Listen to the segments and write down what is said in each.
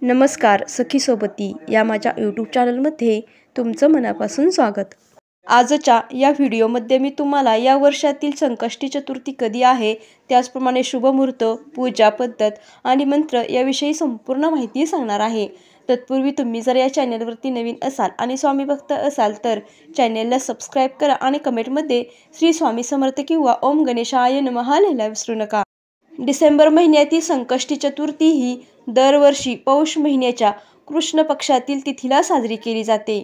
नमस्कार सखी सोबती या माझ्या यूट्यूब चॅनलमध्ये तुमचं मनापासून स्वागत। आजच्या या व्हिडिओमध्ये मी तुम्हाला या वर्षातील संकष्टी चतुर्थी कधी आहे, त्याचप्रमाणे शुभ मुहूर्त, पूजा पद्धत आणि मंत्र याविषयी संपूर्ण माहिती सांगणार आहे। तत्पूर्वी तुम्ही जर या चॅनलवरती नवीन असाल आणि स्वामी भक्त असाल तर चॅनलला सबस्क्राइब करा आणि कमेंटमध्ये श्री स्वामी समर्थ किंवा ओम गणेशाय नमः लिहायला विसरू नका। डिसेंबर महिन्यातील संकष्टी चतुर्थी ही दरवर्षी पौष महिन्याच्या कृष्ण पक्षातील तिथीला साजरी केली जाते।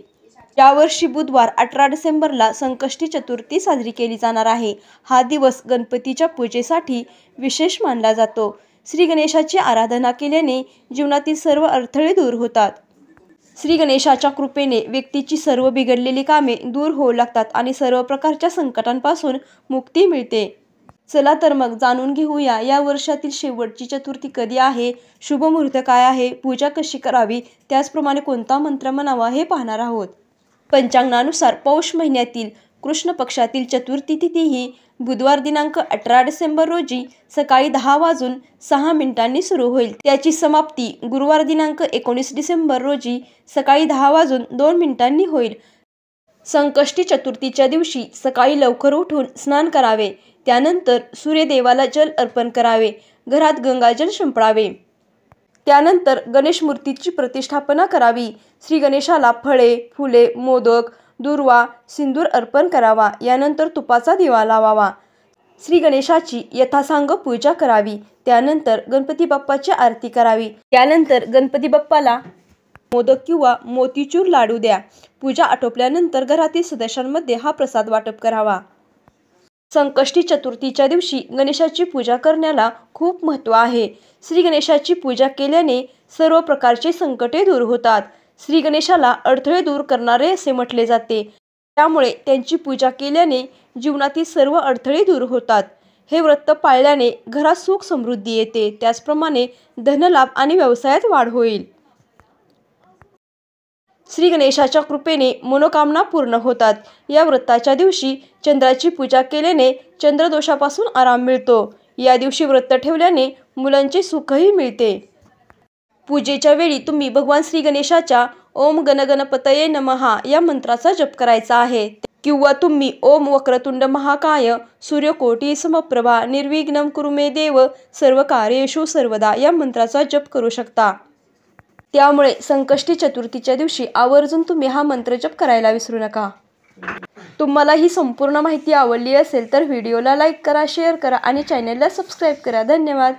यावर्षी बुधवार 18 डिसेंबरला संकष्टी चतुर्थी साजरी केली जाणार आहे। हा दिवस गणपतीच्या पूजेसाठी विशेष मानला जातो। श्री गणेशाची आराधना केल्याने जीवनातील सर्व अडथळे दूर होतात। श्री गणेशाच्या कृपेने व्यक्तीची सर्व बिघडलेली कामे दूर होऊ लागतात आणि सर्व प्रकारच्या संकटांपासून मुक्ती मिळते। चला तर मग जाणून घेऊया या वर्षातील शेवटची चतुर्थी कधी आहे, शुभ मुहूर्त काय आहे, पूजा कशी करावी, त्याचप्रमाणे कोणता मंत्र म्हणावा हे पाहणार आहोत। पंचांगानुसार पौष महिन्यातील कृष्ण पक्षातील चतुर्थी तिथी ही बुधवार दिनांक 18 डिसेंबर रोजी सकाळी 10:06 सुरू होईल। त्याची समाप्ती गुरुवार दिनांक 19 डिसेंबर रोजी सकाळी 10:02 होईल। संकष्टी चतुर्थीच्या दिवशी सकाळी लवकर उठून स्नान करावे, त्यानंतर सूर्यदेवाला जल अर्पण करावे, घरात गंगाजल शिंपडावे, त्यानंतर गणेश मूर्तीची प्रतिष्ठापना करावी। श्री गणेशाला फळे, फुले, मोदक, दुर्वा, सिंदूर अर्पण करावा, यानंतर तुपाचा दिवा लावावा। श्री गणेशाची यथासांग पूजा करावी, त्यानंतर गणपती बाप्पाची आरती करावी, त्यानंतर गणपती बाप्पाला मोदक किंवा मोतीचूर लाडू द्या। पूजा आटोपल्यानंतर घरातील सदस्यांमध्ये हा प्रसाद वाटप करावा। संकष्टी चतुर्थीच्या दिवशी गणेशाची पूजा करण्याला खूप महत्त्व आहे। श्री गणेशाची पूजा केल्याने सर्व प्रकारचे संकटे दूर होतात। श्री गणेशाला अडथळे दूर करणारे असे म्हटले जाते, त्यामुळे त्यांची पूजा केल्याने जीवनातील सर्व अडथळे दूर होतात। हे व्रत पाळल्याने घरात सुख समृद्धी येते, त्याचप्रमाणे धनलाभ आणि व्यवसायात वाढ होईल। श्री गणेशाच्या कृपेने मनोकामना पूर्ण होतात। या व्रताच्या दिवशी चंद्राची पूजा केल्याने चंद्रदोषापासून आराम मिळतो। या दिवशी व्रत ठेवल्याने मुलांचे सुखही मिळते। पूजेच्या वेळी तुम्ही भगवान श्री गणेशाच्या ओम गणगणपतये नमः या मंत्राचा जप करायचा आहे, किंवा तुम्ही ओम वक्रतुंड महाकाय सूर्यकोटी समप्रभा निर्विघ्नं कुरु मे देव सर्वकार्येषु सर्वदा या मंत्राचा जप करू शकता। त्यामुळे संकष्टी चतुर्थीच्या दिवशी आवर्जून तुम्ही हा मंत्र जप करायला विसरू नका। तुम्हाला ही संपूर्ण माहिती आवडली असेल तर व्हिडिओला लाईक करा, शेअर करा आणि चॅनलला सबस्क्राईब करा। धन्यवाद।